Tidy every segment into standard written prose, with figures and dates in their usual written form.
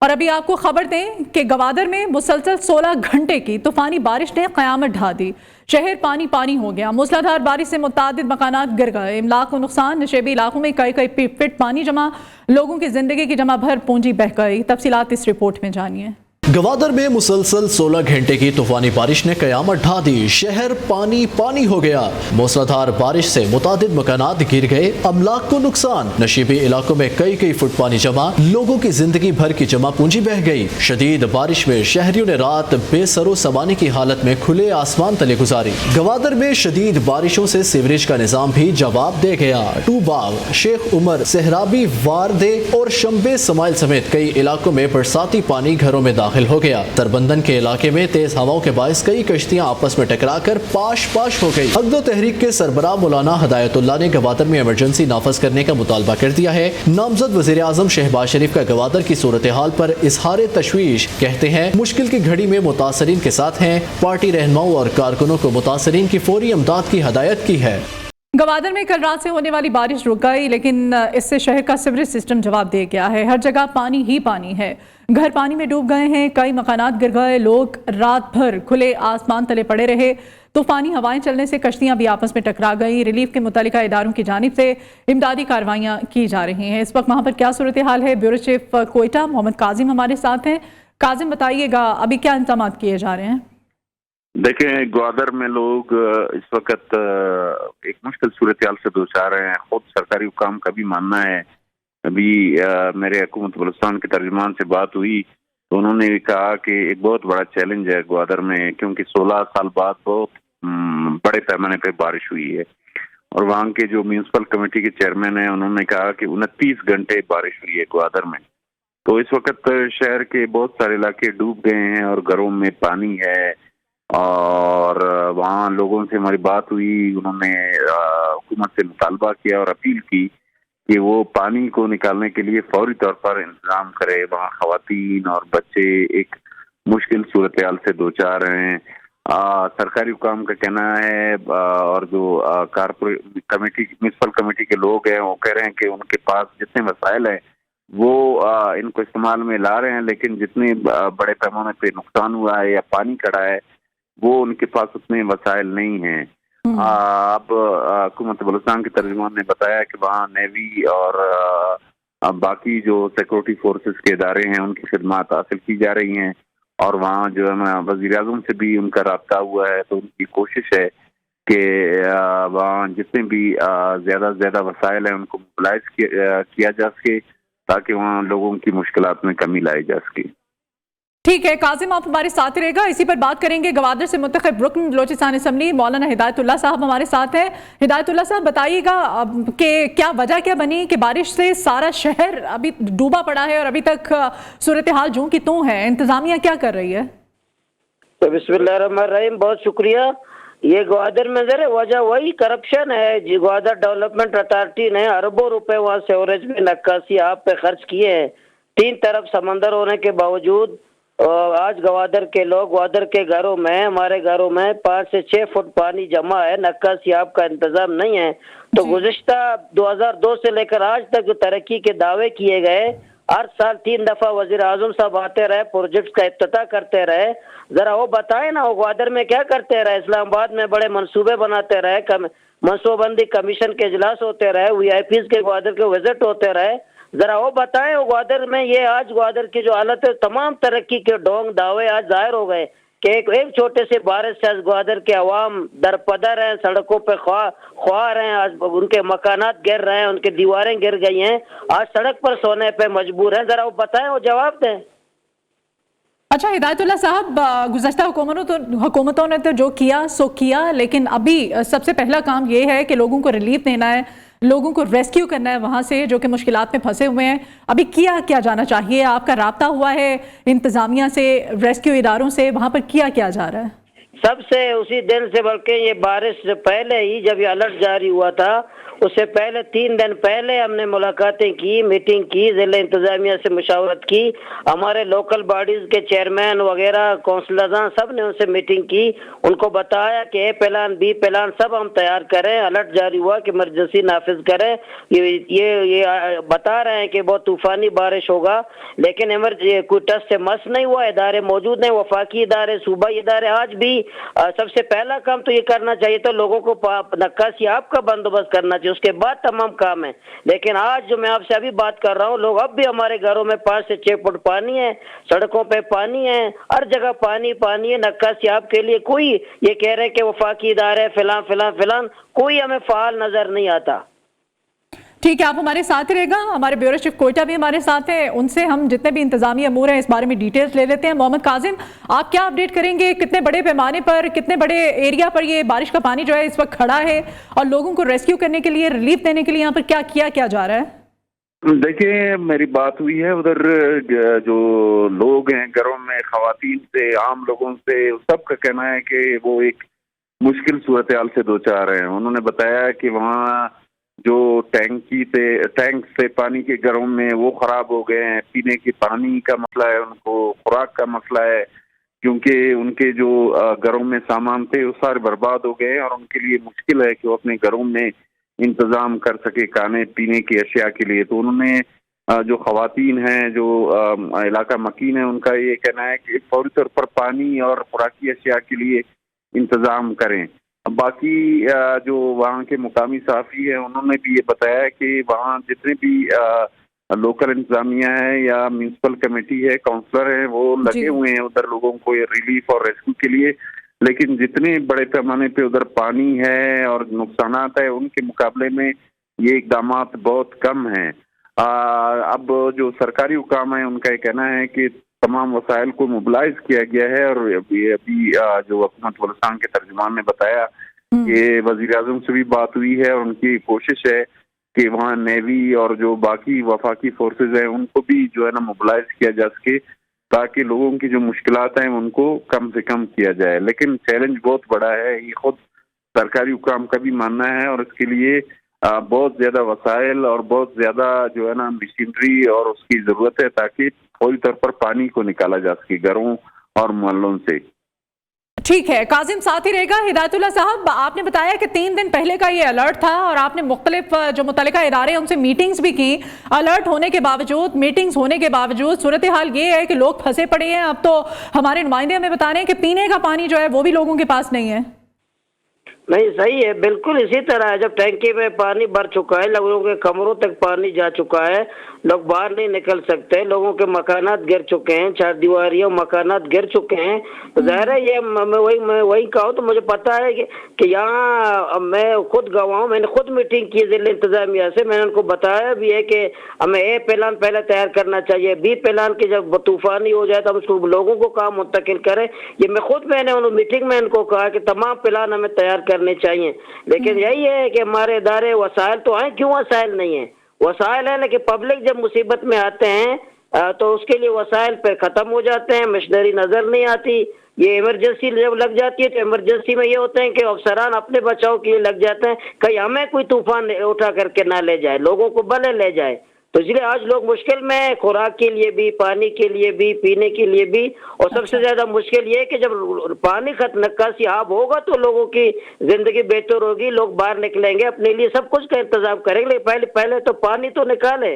اور ابھی آپ کو خبر دیں کہ گوادر میں مسلسل 16 گھنٹے کی طوفانی بارش نے قیامت ڈھا دی۔ شہر پانی پانی ہو گیا۔ موسلادھار بارش سے متعدد مکانات گر گئے، املاک و نقصان، نشیبی علاقوں میں کئی فٹ پانی جمع، لوگوں کی زندگی کی جمع بھر پونجی بہہ گئی۔ تفصیلات اس رپورٹ میں جانیے۔ گوادر میں مسلسل 16 گھنٹے کی طوفانی بارش نے قیامت ڈھا دی۔ شہر پانی پانی ہو گیا۔ موسلادھار بارش سے متعدد مکانات گر گئے، املاک کو نقصان، نشیبی علاقوں میں کئی فٹ پانی جمع، لوگوں کی زندگی بھر کی جمع پونجی بہہ گئی۔ شدید بارش میں شہریوں نے رات بے سر و سامانے کی حالت میں کھلے آسمان تلے گزاری۔ گوادر میں شدید بارشوں سے سیوریج کا نظام بھی جواب دے گیا۔ ٹو باغ، شیخ عمر، سہرابی، واردے اور شمبے سمائل سمیت کئی علاقوں میں برساتی پانی گھروں میں داخل ہو گیا۔ تربندن کے علاقے میں تیز ہواؤں کے باعث کئی کشتیاں آپس میں ٹکرا کر پاش پاش ہو گئی۔ حقد و تحریک کے سربراہ مولانا ہدایت اللہ نے گوادر میں ایمرجنسی نافذ کرنے کا مطالبہ کر دیا ہے۔ نامزد وزیر اعظم شہباز شریف کا گوادر کی صورتحال پر اظہار تشویش، کہتے ہیں مشکل کی گھڑی میں متاثرین کے ساتھ ہیں، پارٹی رہنماؤں اور کارکنوں کو متاثرین کی فوری امداد کی ہدایت کی ہے۔ گوادر میں کل رات سے ہونے والی بارش رک گئی، لیکن اس سے شہر کا سیوریج سسٹم جواب دے گیا ہے۔ ہر جگہ پانی ہی پانی ہے، گھر پانی میں ڈوب گئے ہیں، کئی مکانات گر گئے، لوگ رات بھر کھلے آسمان تلے پڑے رہے۔ طوفانی ہوائیں چلنے سے کشتیاں بھی آپس میں ٹکرا گئیں۔ ریلیف کے متعلقہ اداروں کی جانب سے امدادی کارروائیاں کی جا رہی ہیں۔ اس وقت وہاں پر کیا صورتحال ہے، بیورو چیف کوئٹہ محمد کاظم ہمارے ساتھ ہیں۔ کاظم بتائیے گا ابھی کیا انتظامات کیے جا رہے ہیں؟ دیکھیں، گوادر میں لوگ اس وقت ایک مشکل صورتحال سے دوچار ہیں۔ خود سرکاری حکام کا بھی ماننا ہے۔ ابھی میرے حکومت بلوچستان کے ترجمان سے بات ہوئی تو انہوں نے کہا کہ ایک بہت بڑا چیلنج ہے گوادر میں، کیونکہ 16 سال بعد بہت بڑے پیمانے پہ بارش ہوئی ہے۔ اور وہاں کے جو میونسپل کمیٹی کے چیئرمین ہیں انہوں نے کہا کہ 29 گھنٹے بارش ہوئی ہے گوادر میں۔ تو اس وقت شہر کے بہت سارے علاقے ڈوب گئے ہیں اور گھروں میں پانی ہے، اور وہاں لوگوں سے ہماری بات ہوئی، انہوں نے حکومت سے مطالبہ کیا اور اپیل کی کہ وہ پانی کو نکالنے کے لیے فوری طور پر انتظام کرے۔ وہاں خواتین اور بچے ایک مشکل صورتحال سے دوچار ہیں۔ سرکاری حکام کا کہنا ہے اور جو میونسپل کمیٹی کے لوگ ہیں وہ کہہ رہے ہیں کہ ان کے پاس جتنے وسائل ہیں وہ ان کو استعمال میں لا رہے ہیں، لیکن جتنے بڑے پیمانے پہ نقصان ہوا ہے یا پانی کڑا ہے وہ ان کے پاس اتنے وسائل نہیں ہیں۔ اب حکومت بلوچستان کے ترجمان نے بتایا کہ وہاں نیوی اور باقی جو سیکورٹی فورسز کے ادارے ہیں ان کی خدمات حاصل کی جا رہی ہیں، اور وہاں جو ہے وزیر اعظم سے بھی ان کا رابطہ ہوا ہے، تو ان کی کوشش ہے کہ وہاں جتنے بھی زیادہ سے زیادہ وسائل ہیں ان کو موبلائز کیا جا سکے تاکہ وہاں لوگوں کی مشکلات میں کمی لائی جا سکے۔ ٹھیک ہے کاظم، آپ ہمارے ساتھ رہے گا، اسی پر بات کریں گے۔ گوادر سے منتخب رکن بلوچستان اسمبلی مولانا ہدایت اللہ صاحب ہمارے ساتھ ہیں۔ ہدایت اللہ صاحب بتائیے گا کہ کیا وجہ کیا بنی کہ بارش سے سارا شہر ابھی ڈوبا پڑا ہے اور ابھی تک صورتحال جوں کی توں ہے، انتظامیہ کیا کر رہی ہے؟ بسم اللہ الرحمن الرحیم، بہت شکریہ۔ یہ گوادر میں ذرا وجہ وہی کرپشن ہے جی۔ گوادر ڈیولپمنٹ اتھارٹی نے اربوں روپے وہاں سیوریج میں نکاسی آپ پہ خرچ کیے ہیں۔ 3 طرف سمندر ہونے کے باوجود آج گوادر کے لوگ، گوادر کے گھروں میں، ہمارے گھروں میں 5 سے 6 فٹ پانی جمع ہے، نکاسی آپ کا انتظام نہیں ہے۔ تو گزشتہ 2002 سے لے کر آج تک جو ترقی کے دعوے کیے گئے، ہر سال 3 دفعہ وزیر اعظم صاحب آتے رہے، پروجیکٹس کا افتتاح کرتے رہے، ذرا وہ بتائیں نا وہ گوادر میں کیا کرتے رہے؟ اسلام آباد میں بڑے منصوبے بناتے رہے، منصوبہ بندی کمیشن کے اجلاس ہوتے رہے، وی آئی پیز کے گوادر کے وزٹ ہوتے رہے، ذرا وہ بتائیں وہ گوادر میں یہ آج گوادر کی جو حالت ہے، تمام ترقی کے ڈھونگ دعوے آج ظاہر ہو گئے کہ ایک چھوٹے سے بارش سے آج گوادر کے عوام درپدر ہیں، سڑکوں پہ خوار ہیں، آج ان کے مکانات گر رہے ہیں، ان کی دیواریں گر گئی ہیں، آج سڑک پر سونے پہ مجبور ہیں، ذرا وہ بتائیں، وہ جواب دیں۔ اچھا ہدایت اللہ صاحب، گزشتہ حکومتوں نے تو جو کیا سو کیا، لیکن ابھی سب سے پہلا کام یہ ہے کہ لوگوں کو ریلیف دینا ہے، لوگوں کو ریسکیو کرنا ہے وہاں سے جو کہ مشکلات میں پھنسے ہوئے ہیں۔ ابھی کیا جانا چاہیے؟ آپ کا رابطہ ہوا ہے انتظامیہ سے، ریسکیو اداروں سے، وہاں پر کیا جا رہا ہے؟ سب سے اسی دن سے، بلکہ یہ بارش سے پہلے ہی جب یہ الرٹ جاری ہوا تھا उससे पहले 3 दिन पहले हमने मुलाकातें की, मीटिंग की, जिला इंतजामिया से मुशावरत की, हमारे लोकल बॉडीज के चेयरमैन वगैरह काउंसलर सब ने उनसे मीटिंग की, उनको बताया कि ए प्लान बी प्लान सब हम तैयार करें, अलर्ट जारी हुआ कि इमरजेंसी नाफिज करें। ये बता रहे हैं कि बहुत तूफानी बारिश होगा, लेकिन कोई टस से मस नहीं हुआ, इदारे मौजूद हैं, वफाकी इदारे, सूबाई इदारे। आज भी सबसे पहला काम तो ये करना चाहिए था, लोगों को नक्काशी आपका बंदोबस्त करना चाहिए, उसके बाद तमाम काम है। लेकिन आज जो मैं आपसे अभी बात कर रहा हूँ, लोग अब भी हमारे घरों में 5 से 6 फुट पानी है, सड़कों पे पानी है, हर जगह पानी पानी है। नक्काशी आपके लिए कोई ये कह रहे हैं कि वफाकी इदारे फिलान फिलान फिलान, कोई हमें फाल नजर नहीं आता। ठीक है, आप हमारे साथ ही रहेगा। हमारे ब्यूरो चीफ कोयटा भी हमारे साथ है, उनसे हम जितने भी इंतजामी अमूर हैं इस बारे में डिटेल्स ले लेते हैं। मोहम्मद काजिम, आप क्या अपडेट करेंगे, कितने बड़े पैमाने पर, कितने बड़े एरिया पर ये बारिश का पानी जो है इस वक्त खड़ा है, और लोगों को रेस्क्यू करने के लिए, रिलीफ देने के लिए यहाँ पर क्या किया जा रहा है? देखिए, मेरी बात हुई है उधर जो लोग हैं घरों में, खवातीन से, आम लोगों से, सबका कहना है कि वो एक मुश्किल सूरत हाल से दो चार हैं। उन्होंने बताया कि वहाँ जो टैंक से पानी के घरों में वो खराब हो गए हैं, पीने के पानी का मसला है, उनको खुराक का मसला है, क्योंकि उनके जो घरों में सामान थे वो सारे बर्बाद हो गए और उनके लिए मुश्किल है कि वो अपने घरों में इंतजाम कर सके खाने पीने की अशिया के लिए। तो उन्होंने जो खवातीन हैं, जो इलाका मकीन है, उनका ये कहना है कि फौरी तौर पर पानी और खुराकी अशिया के लिए इंतजाम करें। बाकी जो वहाँ के मुकामी सहाफ़ी हैं, उन्होंने भी ये बताया कि वहाँ जितने भी लोकल इंतजामिया है या म्यूनसिपल कमेटी है, काउंसलर हैं, वो लगे हुए हैं उधर लोगों को रिलीफ और रेस्क्यू के लिए, लेकिन जितने बड़े पैमाने पे उधर पानी है और नुकसानात है, उनके मुकाबले में ये इकदामात बहुत कम हैं। अब जो सरकारी हुकाम है, उनका ये कहना है कि तमाम वसाइल को मोबिलाइज किया गया है, और अभी जो हुकूमत बलूचिस्तान के तर्जुमान ने बताया कि वजीर आजम से भी बात हुई है और उनकी कोशिश है कि वहाँ नेवी और जो बाकी वफाकी फोर्सेज हैं उनको भी जो है ना मोबिलाइज किया जा सके, ताकि लोगों की जो मुश्किलात हैं उनको कम से कम किया जाए। लेकिन चैलेंज बहुत बड़ा है, ये खुद सरकारी हुकाम का भी मानना है, और इसके लिए बहुत ज्यादा वसाइल और बहुत ज्यादा जो है ना मशीनरी और उसकी जरूरत है, ताकि फौरी तौर पर पानी को निकाला जा सके घरों और मोहल्लों से। ठीक है, काजिम साथ ही रहेगा। हिदायतुल्लाह साहब, आपने बताया कि 3 दिन पहले का ये अलर्ट था और आपने मुख्तलिफ जो मुतल्लिका इदारे हैं उनसे मीटिंग्स भी की। अलर्ट होने के बावजूद, मीटिंग्स होने के बावजूद सूरत हाल ये है कि लोग फंसे पड़े हैं। अब तो हमारे नुमाइंदे हमें बता रहे हैं कि पीने का पानी जो है वो भी लोगों के पास नहीं है। नहीं, सही है, बिल्कुल इसी तरह है। जब टैंकी में पानी भर चुका है, लोगों के कमरों तक पानी जा चुका है, लोग बाहर नहीं निकल सकते, लोगों के मकानात गिर चुके हैं, 4 दीवारियों मकानात गिर चुके हैं, तो जाहिर है ये मैं वही कहूँ तो मुझे पता है कि यहाँ मैं खुद गवाह हूँ। मैंने खुद मीटिंग की जिला इंतजामिया से, मैंने उनको बताया भी है कि हमें ए प्लान पहले तैयार करना चाहिए, बी प्लान की जब तूफानी हो जाए तो हम उसको लोगों को काम मुंतकिल करें। ये मैंने उन मीटिंग में इनको कहा कि तमाम प्लान हमें तैयार करने चाहिए। लेकिन यही है कि हमारे इदारे वसाइल तो हैं, क्यों वसाइल नहीं है? वसाइल है, लेकिन पब्लिक जब मुसीबत में आते हैं तो उसके लिए वसाइल पे खत्म हो जाते हैं, मशीनरी नजर नहीं आती। ये इमरजेंसी जब लग जाती है तो इमरजेंसी में ये होते हैं कि अफसरान अपने बचाव के लिए लग जाते हैं, कहीं हमें कोई तूफान उठा करके ना ले जाए, लोगों को भले ले जाए। तो इसलिए आज लोग मुश्किल में है, खुराक के लिए भी, पानी के लिए भी, पीने के लिए भी। और सबसे ज्यादा मुश्किल ये है कि जब पानी नक्काशी आब होगा तो लोगों की जिंदगी बेहतर होगी, लोग बाहर निकलेंगे, अपने लिए सब कुछ का इंतजाम करेंगे। पहले तो पानी तो निकाले।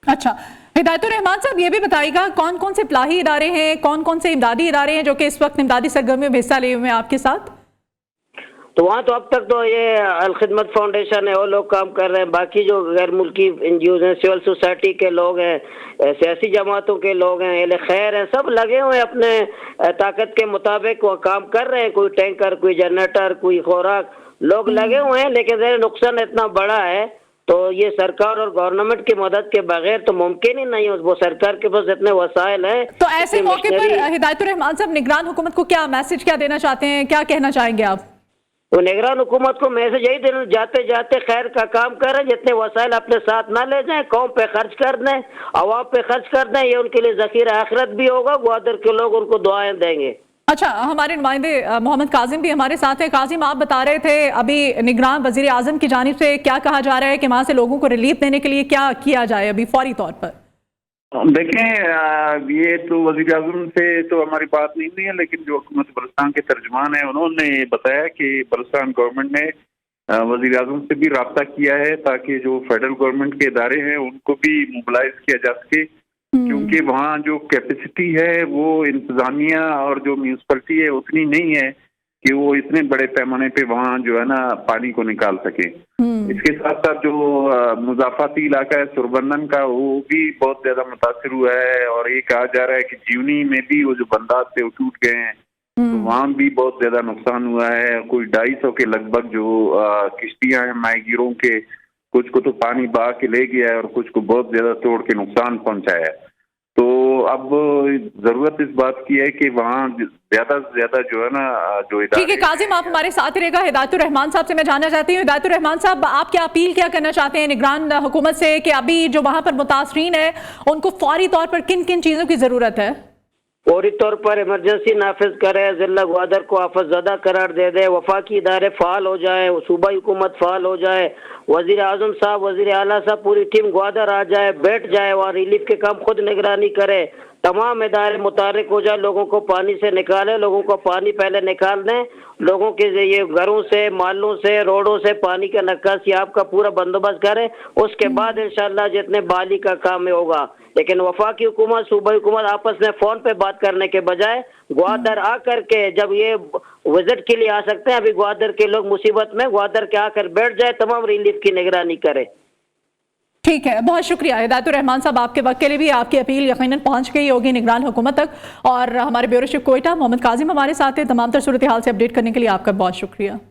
अच्छा, हिदायतुर रहमान साहब, ये भी बताइएगा कौन कौन से फलाही इदारे हैं, कौन कौन से इमदादी इदारे हैं जो कि इस वक्त इमदादी सरगर्मियों में हिस्सा लिए हुए हैं आपके साथ? तो वहाँ तो अब तक तो ये अल खिदमत फाउंडेशन है, वो लोग काम कर रहे हैं। बाकी जो गैर मुल्की एनजीओ हैं, सिविल सोसाइटी के लोग हैं, सियासी जमातों के लोग हैं, अहले खैर हैं, सब लगे हुए अपने ताकत के मुताबिक वो काम कर रहे हैं। कोई टैंकर, कोई जनरेटर, कोई खुराक, लोग लगे हुए हैं। लेकिन नुकसान इतना बड़ा है तो ये सरकार और गवर्नमेंट की मदद के बगैर तो मुमकिन ही नहीं है। वो सरकार के पास इतने वसाइल हैं। तो ऐसे मौके पर हिदायतुर रहमान साहब, निगरान हुकूमत को क्या मैसेज, क्या देना चाहते हैं, क्या कहना चाहेंगे आप? तो निगरान हुकूमत को मैसेज यही देना, जाते जाते खैर का काम करें, जितने वसाइल अपने साथ ना ले जाएं, कौम पे खर्च कर दें, अवाम पे खर्च कर दें, ये उनके लिए ज़ख़ीरा आखिरत भी होगा। ग्वादर के लोग उनको दुआएं देंगे। अच्छा, हमारे नुमाइंदे मोहम्मद काजिम भी हमारे साथ हैं। काजिम, आप बता रहे थे अभी निगरान वजीर आजम की जानिब से क्या कहा जा रहा है कि वहां से लोगों को रिलीफ देने के लिए क्या किया जाए अभी फौरी तौर पर? देखें, ये तो वजीर आजम से तो हमारी बात नहीं हुई है, लेकिन जो हुकूमत बलूचिस्तान के तर्जुमान है उन्होंने बताया कि बलूचिस्तान गवर्नमेंट ने वजीर आजम से भी राब्ता किया है ताकि जो फेडरल गवर्नमेंट के इदारे हैं उनको भी मोबिलाइज किया जा सके, क्योंकि वहाँ जो कैपेसिटी है वो इंतजामिया और जो म्यूनसिपलिटी है उतनी नहीं है कि वो इतने बड़े पैमाने पे वहाँ जो है ना पानी को निकाल सके। इसके साथ साथ जो मुजाफाती इलाका है सुरबंदन का, वो भी बहुत ज्यादा मुतासिर हुआ है और ये कहा जा रहा है कि जीवनी में भी वो जो बंदाज थे वो टूट गए हैं, तो वहाँ भी बहुत ज्यादा नुकसान हुआ है। कोई 250 के लगभग जो किश्तियां हैं माहीगीरों के, कुछ को तो पानी बहा के ले गया है और कुछ को बहुत ज्यादा तोड़ के नुकसान पहुंचाया है। तो अब जरूरत इस बात की है कि वहाँ ज्यादा से ज्यादा जो है ना जो ठीक है काजिम, आप हमारे साथ ही रहेगा। हिदायतुर रहमान साहब से मैं जानना चाहती हूँ, हिदायतुर रहमान साहब, आप क्या अपील क्या करना चाहते हैं निगरान हुकूमत से कि अभी जो वहाँ पर मुतासरीन है उनको फौरी तौर पर किन किन चीज़ों की ज़रूरत है? फौरी तौर पर इमरजेंसी नाफिज करे, जिला ग्वादर को आफतज़दा करार दे दे, वफाकी इदारे फ़ाल हो जाए, सूबाई हुकूमत फ़ाल हो जाए, वज़ीर आज़म साहब, वज़ीर आला साहब, पूरी टीम ग्वादर आ जाए, बैठ जाए और रिलीफ के काम खुद निगरानी करे, तमाम इदारे मुतारिक हो जाए, लोगों को पानी से निकाले, लोगों को पानी पहले निकाल दें, लोगों के ये घरों से, मालों से, रोडों से पानी का निकासियाब का पूरा बंदोबस्त करें, उसके बाद इंशाअल्लाह जितने बाली का काम होगा। लेकिन वफाकी हुकूमत, सूबाई हुकूमत आपस में फोन पे बात करने के बजाय ग्वादर आ करके, जब ये विजिट के लिए आ सकते हैं, अभी ग्वादर के लोग मुसीबत में, ग्वादर के आकर बैठ जाए, तमाम रिलीफ की निगरानी करे। ठीक है, बहुत शुक्रिया हिदायतुर रहमान साहब, आपके वक्त के लिए भी। आपकी अपील यकीनन पहुंच गई होगी निगरान हुकूमत तक। और हमारे ब्यूरो चीफ कोयटा मोहम्मद काजिम हमारे साथ हैं। तमाम तर सूरत हाल से अपडेट करने के लिए आपका बहुत शुक्रिया।